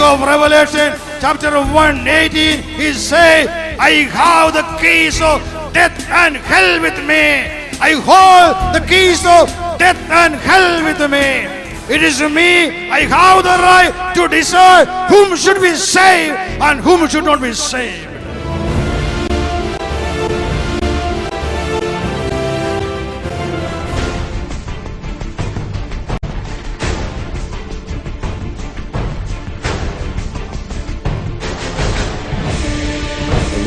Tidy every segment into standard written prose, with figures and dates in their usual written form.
of Revelation chapter 1:18, he says, I have the keys of death and hell with me. I hold the keys of death and hell with me. It is me. I have the right to decide whom should be saved and whom should not be saved.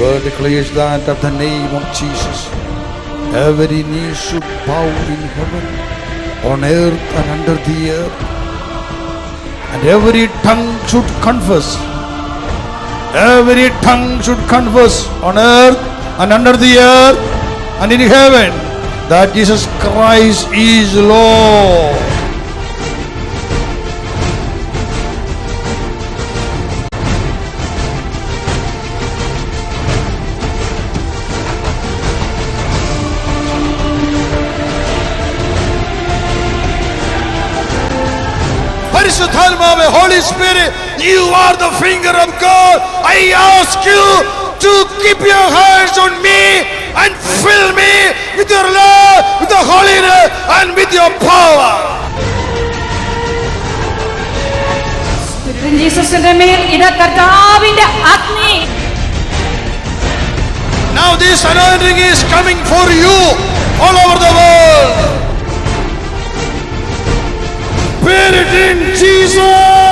The word declares that at the name of Jesus, every knee should bow in heaven, on earth and under the earth, and every tongue should confess. Every tongue should confess on earth and under the earth and in heaven that Jesus Christ is Lord. Holy Spirit, you are the finger of God. I ask you to keep your hands on me and fill me with your love, with the holiness, and with your power. Now this anointing is coming for you all over the world. Bear it in Jesus. Oh.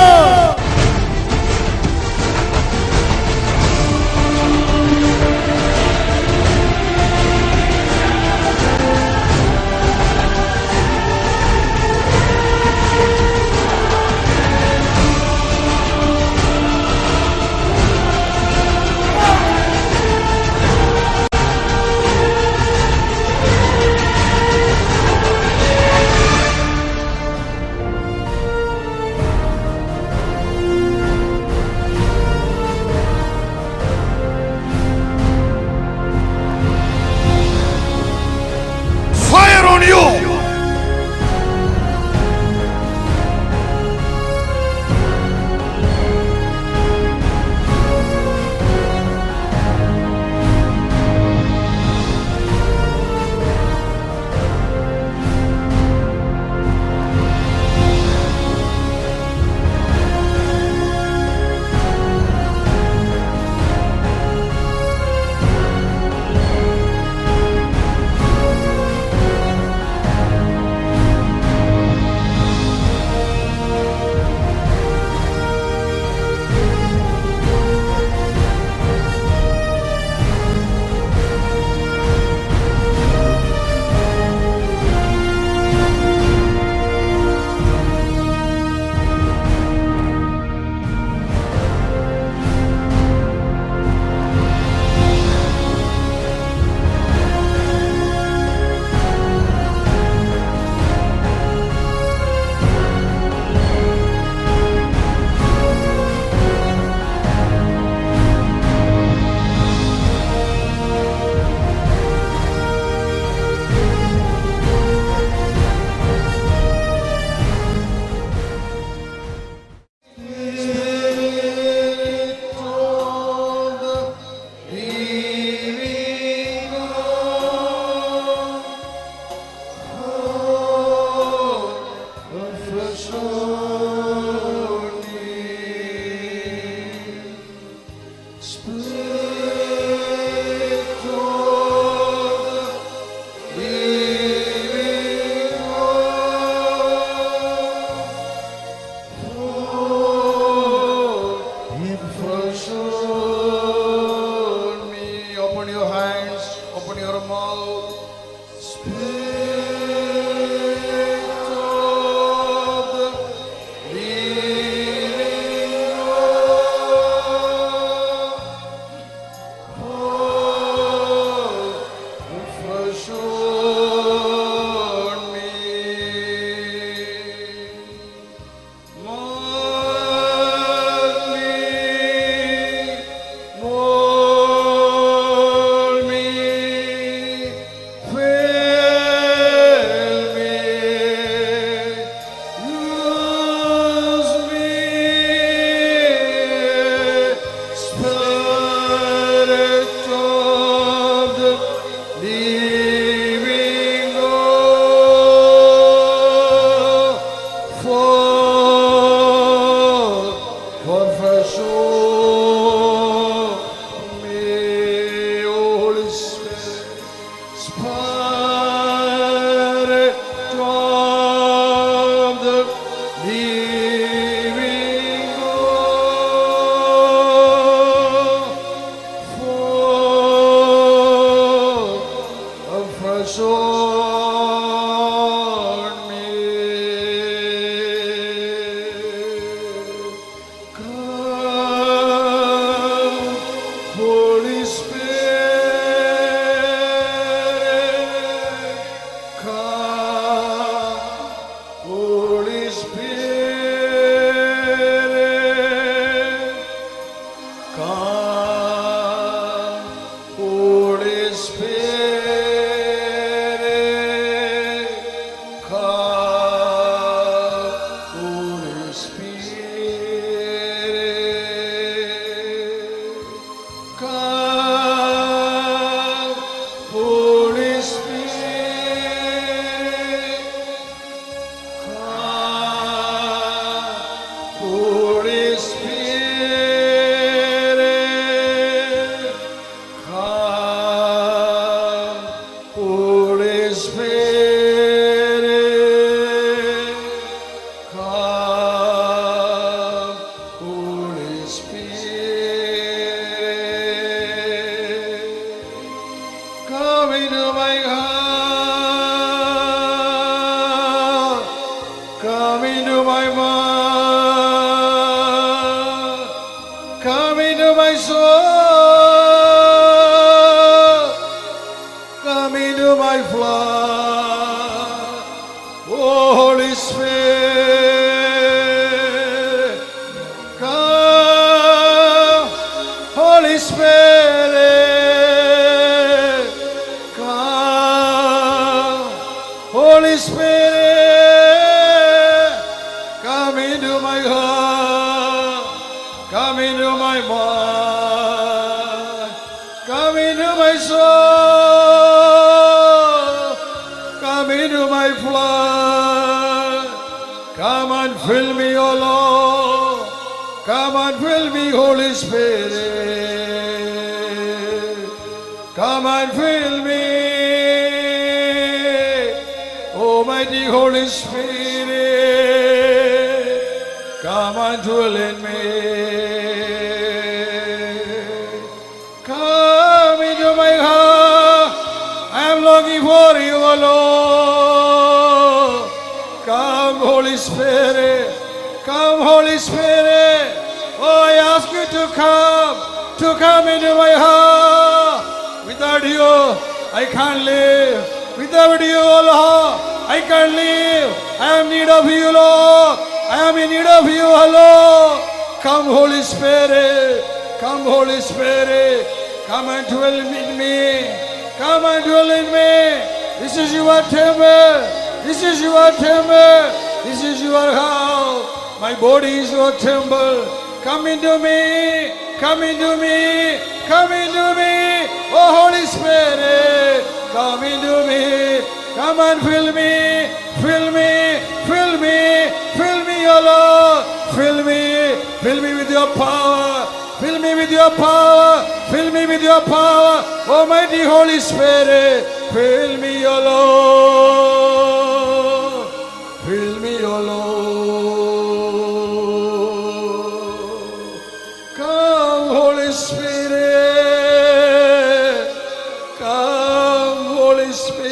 on me. Come, Holy Spirit, come, Holy Spirit, come, Holy Spirit, come, Holy Spirit, come, Holy Spirit, come, Holy Spirit, come, Holy Spirit, come, Holy Spirit, come into my heart, come into my mind, come into my soul, come into my blood, oh Holy Spirit, come, Holy Spirit, come, Holy Spirit, come into my heart, come into my mind, come into my soul, come into my blood, come and fill me, O Lord, come and fill me, Holy Spirit, come and fill me, Almighty Holy Spirit, come and dwell in me, come into my heart, I am longing for you, O Lord, come Holy Spirit, come Holy Spirit, oh I ask you to come into my heart, without you I can't live, without you, O Lord, I can't live. I am in need of you, Lord. I am in need of you, O Lord. Come, Holy Spirit. Come, Holy Spirit. Come and dwell in me. Come and dwell in me. This is your temple. This is your temple. This is your house. My body is your temple. Come into me. Come into me. Come into me. Oh, Holy Spirit. Come into me. Come and fill me, fill me, fill me, fill me, O Lord. Fill me with your power. Fill me with your power. Fill me with your power. Almighty Holy Spirit, fill me, O Lord. Fill me, O Lord. Come, Holy Spirit. Come, Holy Spirit.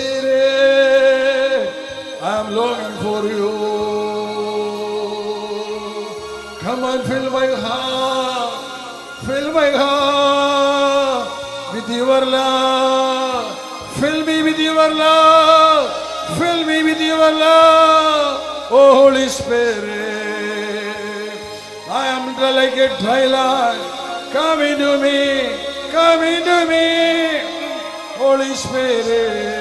I'm longing for you. Come and fill my heart. Fill my heart with your love. Fill me with your love. Fill me with your love. Oh, Holy Spirit. I am like a dry land. Come into me. Come into me. Holy Spirit.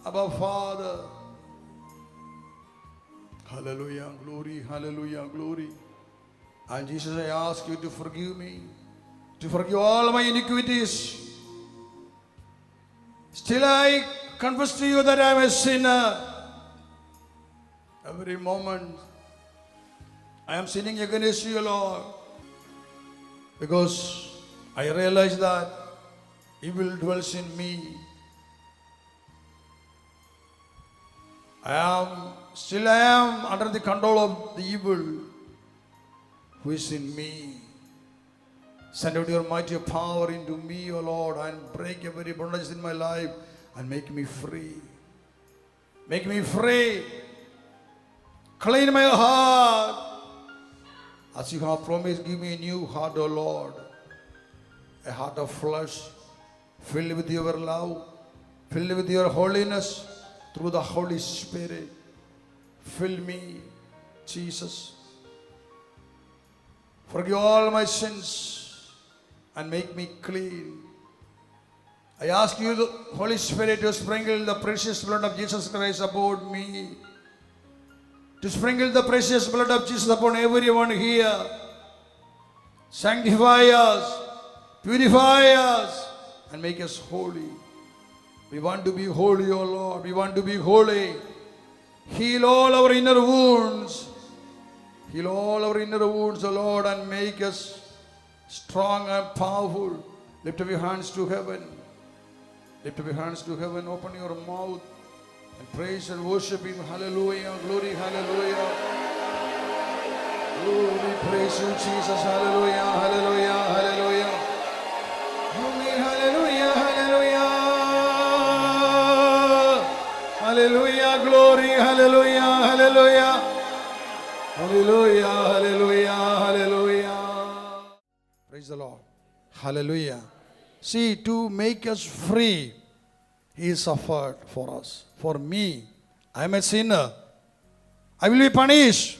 Abba Father. Hallelujah, glory, hallelujah, glory. And Jesus, I ask you to forgive me, to forgive all my iniquities. Still I confess to you that I am a sinner. Every moment I am sinning against you, Lord, because I realize that evil dwells in me. I am under the control of the evil who is in me. Send out your mighty power into me, O Lord, and break every bondage in my life and make me free. Make me free. Clean my heart. As you have promised, give me a new heart, O Lord. A heart of flesh, filled with your love, filled with your holiness through the Holy Spirit. Fill me, Jesus. Forgive all my sins and make me clean. I ask you, the Holy Spirit, to sprinkle the precious blood of Jesus Christ upon me. To sprinkle the precious blood of Jesus upon everyone here. Sanctify us, purify us, and make us holy. We want to be holy, O Lord. We want to be holy. Heal all our inner wounds. Heal all our inner wounds, O Lord, and make us strong and powerful. Lift up your hands to heaven. Lift up your hands to heaven. Open your mouth and praise and worship Him. Hallelujah. Glory. Hallelujah. Glory. Praise you, Jesus. Hallelujah. Hallelujah. Hallelujah. Glory. Hallelujah. Hallelujah. Hallelujah. Glory. Hallelujah. Hallelujah. Hallelujah. Hallelujah. Hallelujah. Praise the Lord. Hallelujah. See, to make us free, He suffered for us. For me, I am a sinner. I will be punished.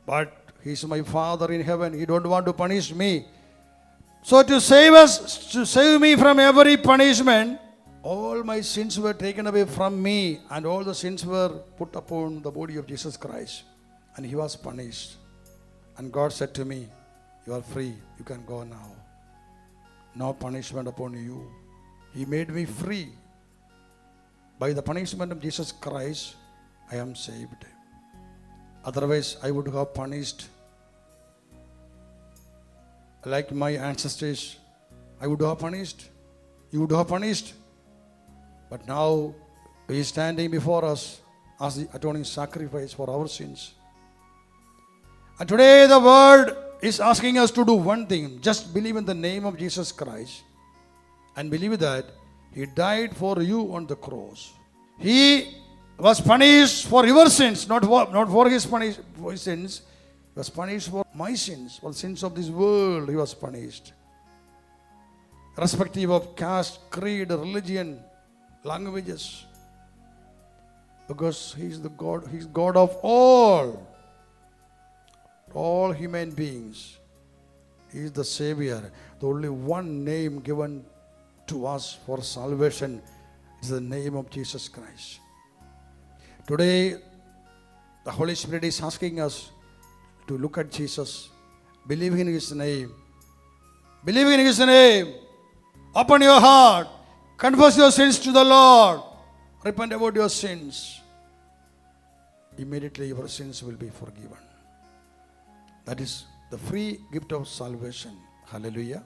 But He is my Father in heaven. He don't want to punish me. So to save us, to save me from every punishment, all my sins were taken away from me, and all the sins were put upon the body of Jesus Christ. And He was punished. And God said to me, you are free. You can go now. No punishment upon you. He made me free. By the punishment of Jesus Christ, I am saved. Otherwise, I would have punished. Like my ancestors, I would have punished. You would have punished. But now, He is standing before us as the atoning sacrifice for our sins. And today the Word is asking us to do one thing. Just believe in the name of Jesus Christ and believe that He died for you on the cross. He was punished for your sins, not for His sins. He was punished for my sins, for the sins of this world. He was punished. Irrespective of caste, creed, religion, languages. Because He is the God, He is God of all human beings. He is the Savior. The only one name given to us for salvation is the name of Jesus Christ. Today, the Holy Spirit is asking us to look at Jesus, believe in His name. Believe in His name. Open your heart. Confess your sins to the Lord. Repent about your sins. Immediately your sins will be forgiven. That is the free gift of salvation. Hallelujah.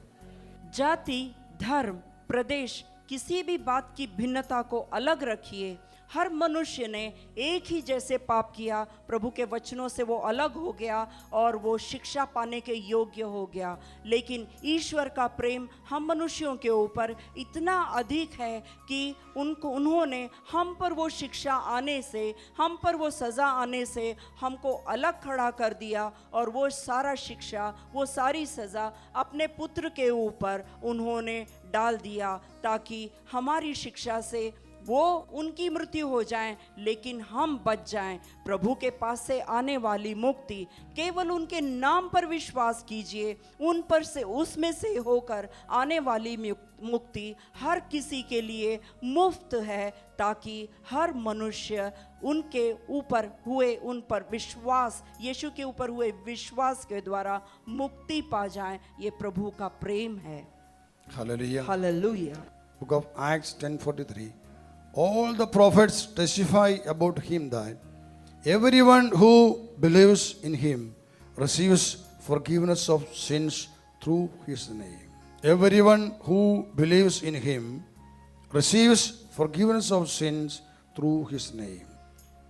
जाति, धर्म, प्रदेश, किसी भी बात की भिन्नता को अलग रखिए। हर मनुष्य ने एक ही जैसे पाप किया, प्रभु के वचनों से वो अलग हो गया और वो शिक्षा पाने के योग्य हो गया। लेकिन ईश्वर का प्रेम हम मनुष्यों के ऊपर इतना अधिक है कि उन्होंने हम पर वो शिक्षा आने से, हम पर वो सज़ा आने से हमको अलग खड़ा कर दिया और वो सारा शिक्षा, वो सारी सज़ा अपने पुत्र के ऊपर उन्होंने डाल दिया ताकि हमारी शिक्षा से वो उनकी मृत्यु हो जाए लेकिन हम बच जाएं। प्रभु के पास से आने वाली मुक्ति केवल उनके नाम पर विश्वास कीजिए। उन पर से, उसमें से होकर आने वाली मुक्ति हर किसी के लिए मुफ्त है ताकि हर मनुष्य उनके ऊपर हुए, उन पर विश्वास, यीशु के ऊपर हुए विश्वास के द्वारा मुक्ति पा जाए। ये प्रभु का प्रेम है। Hallelujah. Hallelujah. Book of Acts 10:43. All the prophets testify about Him that everyone who believes in Him receives forgiveness of sins through His name. Everyone who believes in Him receives forgiveness of sins through His name.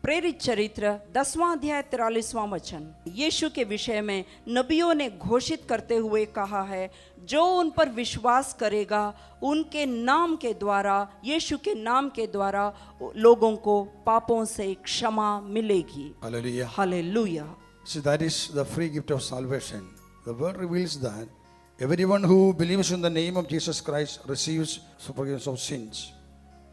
प्रेरित चरित्र 10वां अध्याय 43वां वचन। यीशु के विषय में नबियों ने घोषित करते हुए कहा है, जो उन पर विश्वास करेगा उनके नाम के द्वारा, यीशु के नाम के द्वारा लोगों को पापों से क्षमा मिलेगी। Hallelujah. Hallelujah. See, that is the free gift of salvation. The word reveals that everyone who believes in the name of Jesus Christ receives forgiveness of sins.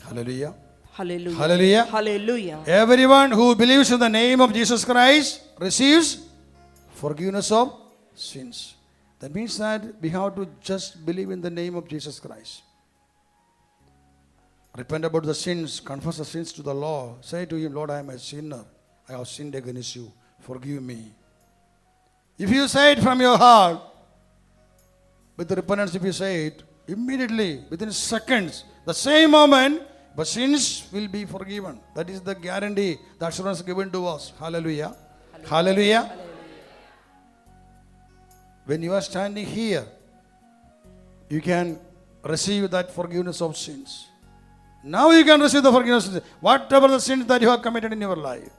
Hallelujah. Hallelujah. Hallelujah. Hallelujah. Everyone who believes in the name of Jesus Christ receives forgiveness of sins. That means that we have to just believe in the name of Jesus Christ. Repent about the sins, confess the sins to the Lord. Say to Him, Lord, I am a sinner. I have sinned against you. Forgive me. If you say it from your heart, with repentance, if you say it, immediately, within seconds, the same moment, but sins will be forgiven. That is the guarantee, the assurance given to us. Hallelujah. Hallelujah. When you are standing here, you can receive that forgiveness of sins. Now you can receive the forgiveness of sins. Whatever the sins that you have committed in your life.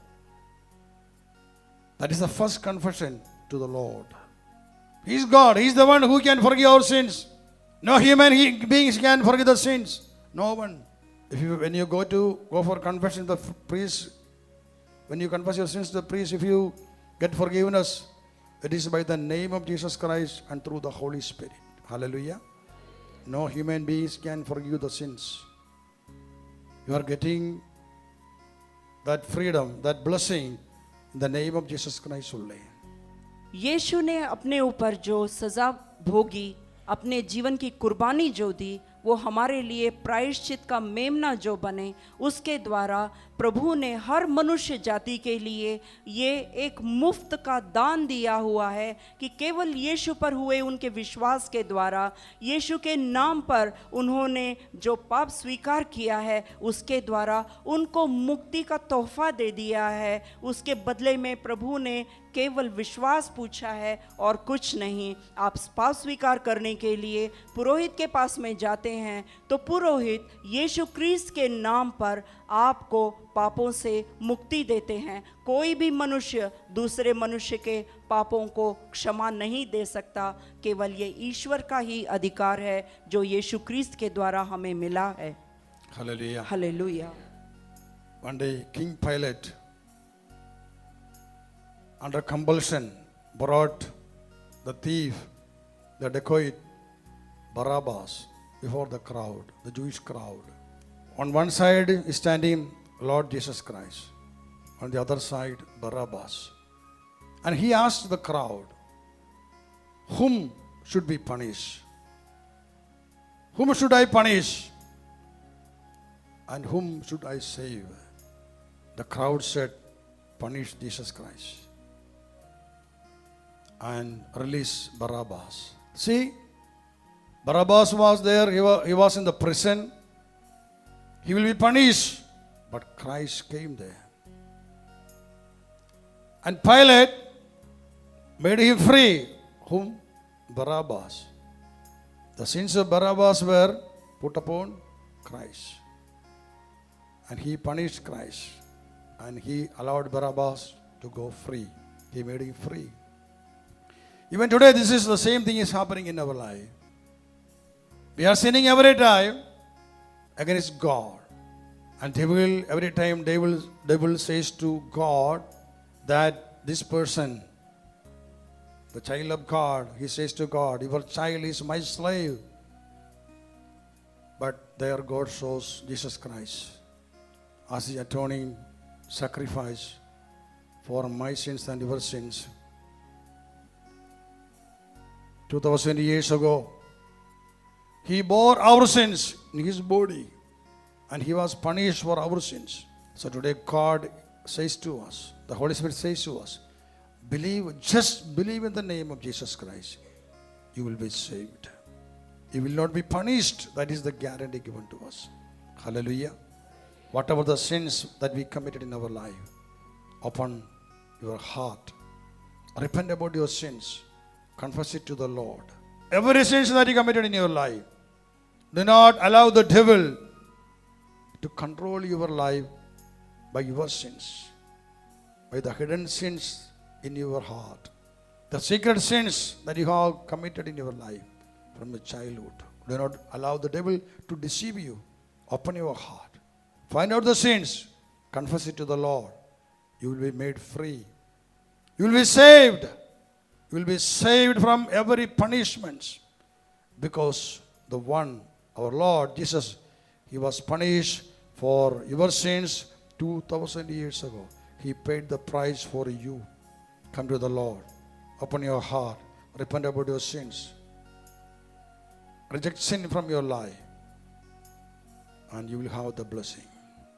That is the first confession to the Lord. He is God. He is the one who can forgive our sins. No human beings can forgive the sins. No one. When you go for confession, the priest, when you confess your sins to the priest, if you get forgiveness, it is by the name of Jesus Christ and through the Holy Spirit. Hallelujah. No human beings can forgive the sins. You are getting that freedom, that blessing in the name of Jesus Christ only. यीशु ने अपने ऊपर जो सजा भोगी, अपने जीवन की कुर्बानी जो दी, वो हमारे लिए प्रायश्चित का मेमना जो बने, उसके द्वारा प्रभु ने हर मनुष्य जाति के लिए ये एक मुफ्त का दान दिया हुआ है कि केवल यीशु पर हुए उनके विश्वास के द्वारा, यीशु के नाम पर उन्होंने जो पाप स्वीकार किया है, उसके द्वारा उनको मुक्ति का तोहफा दे दिया है। उसके बदले में प्रभु ने केवल विश्वास पूछा है और कुछ नहीं। आप पाप स्वीकार करने के लिए पुरोहित के पास में जाते हैं तो पुरोहित यीशु क्रिस्त के नाम पर आपको पापों से मुक्ति देते हैं। कोई भी मनुष्य दूसरे मनुष्य के पापों को क्षमा नहीं दे सकता, केवल ये ईश्वर का ही अधिकार है जो यीशु क्रिस्त के द्वारा हमें मिला है। Hallelujah. Hallelujah. One day, King Pilate, under compulsion, brought the thief, the dacoit, Barabbas, before the crowd, the Jewish crowd. On one side is standing Lord Jesus Christ. On the other side, Barabbas. And he asked the crowd, whom should we punish? Whom should I punish? And whom should I save? The crowd said, punish Jesus Christ and release Barabbas. See, Barabbas was there, he was in the prison. He will be punished. But Christ came there. And Pilate made him free. Whom? Barabbas. The sins of Barabbas were put upon Christ. And he punished Christ. And he allowed Barabbas to go free. He made him free. Even today, this is the same thing is happening in our life. We are sinning every time against God. And every time devil says to God that this person, the child of God, he says to God, your child is my slave. But there God shows Jesus Christ as the atoning sacrifice for my sins and your sins. 2000 years ago, he bore our sins in his body and he was punished for our sins. So today God says to us, the Holy Spirit says to us, just believe in the name of Jesus Christ. You will be saved. You will not be punished. That is the guarantee given to us. Hallelujah. Whatever the sins that we committed in our life, open your heart. Repent about your sins. Confess it to the Lord. Every sin that you committed in your life, do not allow the devil to control your life by your sins. by the hidden sins in your heart, the secret sins that you have committed in your life from your childhood. Do not allow the devil to deceive you. Open your heart. Find out the sins. Confess it to the Lord. You will be made free. You will be saved. You will be saved from every punishment. Because the one, our Lord Jesus, He was punished for your sins 2000 years ago. He paid the price for you. Come to the Lord. Open your heart. Repent about your sins. Reject sin from your life. And you will have the blessing.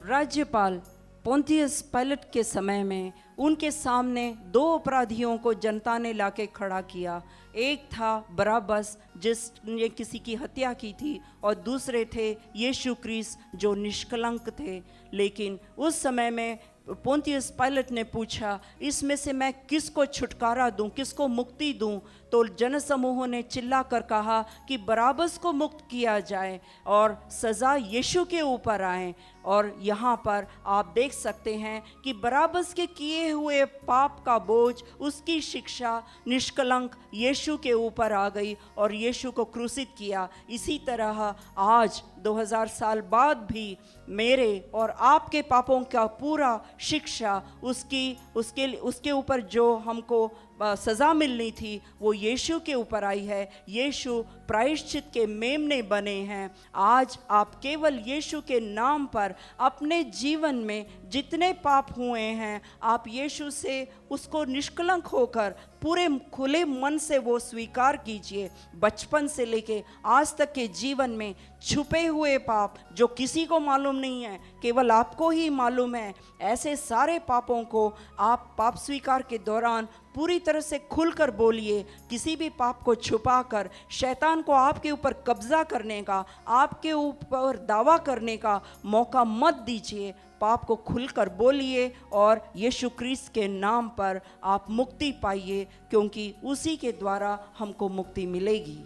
राज्यपाल पोंतियस pilot के समय में उनके सामने दो अपराधियों को जनता ने लाके खड़ा किया। एक था बराबस जिसने किसी की हत्या की थी और दूसरे थे यीशु क्रिस्त जो निष्कलंक थे। लेकिन उस समय में पोंतियस पायलट ने पूछा, इसमें से मैं किसको छुटकारा दूं, किसको मुक्ति दूं? तो जनसमूहों ने चिल्लाकर कहा कि बराबस को मुक्त किया जाए और सज़ा यीशु के ऊपर आए। और यहाँ पर आप देख सकते हैं कि बराबस के किए हुए पाप का बोझ, उसकी शिक्षा निष्कलंक यीशु के ऊपर आ गई और यीशु को क्रूसित किया। इसी तरह आज 2000 साल बाद भी मेरे और आपके पापों का पूरा शिक्षा उसके ऊपर जो हमको सज़ा मिलनी थी वो यीशु के ऊपर आई है। यीशु प्रायश्चित के मेमने बने हैं। आज आप केवल यीशु के नाम पर अपने जीवन में जितने पाप हुए हैं, आप यीशु से उसको निष्कलंक होकर पूरे खुले मन से वो स्वीकार कीजिए। बचपन से लेके आज तक के जीवन में छुपे हुए पाप जो किसी को मालूम नहीं है, केवल आपको ही मालूम है, ऐसे सारे पापों को आप पाप स्वीकार के दौरान पूरी तरह से खुलकर बोलिए। किसी भी पाप को छुपाकर शैतान को आपके ऊपर कब्जा करने का, आपके ऊपर दावा करने का मौका मत दीजिए। पाप को खुलकर बोलिए और यीशु क्रिस्त के नाम पर आप मुक्ति पाइए, क्योंकि उसी के द्वारा हमको मुक्ति मिलेगी।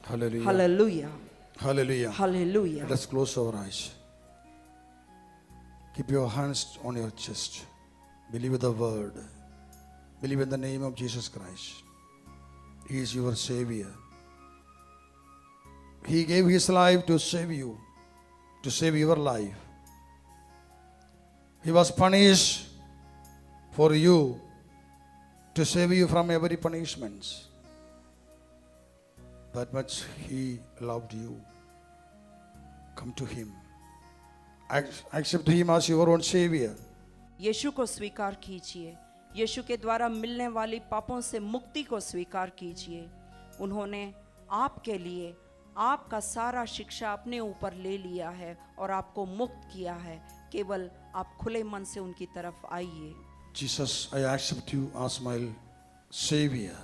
Hallelujah. Hallelujah, Hallelujah. Hallelujah. Let us close our eyes. Keep your hands on your chest. Believe the word. Believe in the name of Jesus Christ. He is your Savior. He gave His life to save you, to save your life. He was punished for you, to save you from every punishment. That much He loved you. Come to Him. Accept Him as your own Savior. यीशु को स्वीकार कीजिए। यीशु के द्वारा मिलने वाली पापों से मुक्ति को स्वीकार कीजिए। उन्होंने आपके लिए आपका सारा शिक्षा अपने ऊपर ले लिया है और आपको मुक्त किया है। केवल आप खुले मन से उनकी तरफ आइए। Jesus, I accept you as my Savior.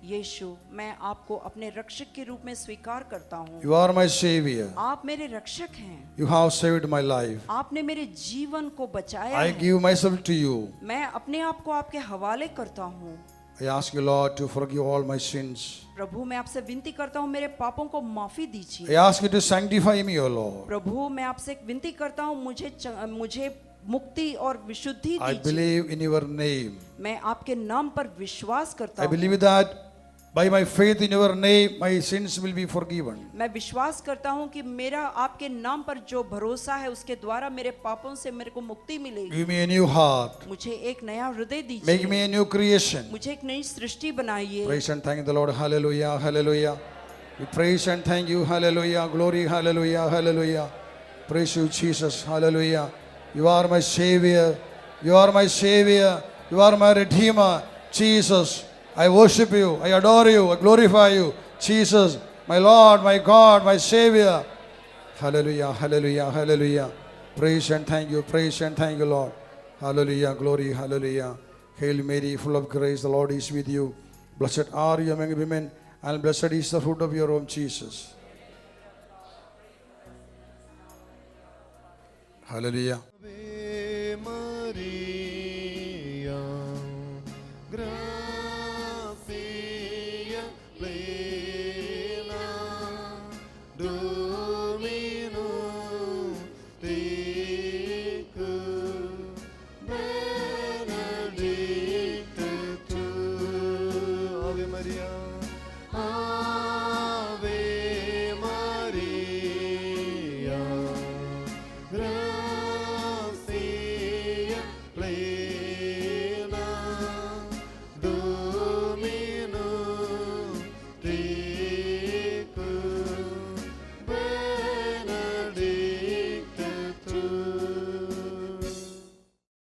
यीशु, मैं आपको अपने रक्षक के रूप में स्वीकार करता हूँ। You are my Savior. आप मेरे रक्षक हैं। You have saved my life. आपने मेरे जीवन को बचाया I है। give myself to you. मैं अपने आप को आपके हवाले करता हूँ। I ask you, Lord, to forgive all my sins. प्रभु, मैं आपसे विनती करता हूँ, मेरे पापों को माफी I दीजिए। ask you to sanctify me, O Lord. प्रभु, मैं आपसे विनती करता हूँ, मुझे मुक्ति और विशुद्धि I दीजिए। believe in your name. मैं आपके नाम पर विश्वास करता I हूँ। believe that by my faith in your name, my sins will be forgiven. मैं विश्वास करता हूँ कि मेरा आपके नाम पर जो भरोसा है उसके द्वारा मेरे पापों से मेरे को मुक्ति मिलेगी। Give me a new heart. मुझे एक नया हृदय Make दीजिए। me a new creation. मुझे एक नई सृष्टि बनाइए। Praise and thank the Lord. Hallelujah. Hallelujah. We praise and thank you. Hallelujah. Glory. Hallelujah. Hallelujah. Praise you, Jesus. Hallelujah. You are my Savior. You are my Savior. You are my Redeemer. Jesus, I worship you. I adore you. I glorify you. Jesus, my Lord, my God, my Savior. Hallelujah. Hallelujah. Hallelujah. Praise and thank you. Praise and thank you, Lord. Hallelujah. Glory. Hallelujah. Hail Mary, full of grace. The Lord is with you. Blessed are you among women, and blessed is the fruit of your womb, Jesus. Hallelujah. Ave Maria, gratia plena, Dominus tecum.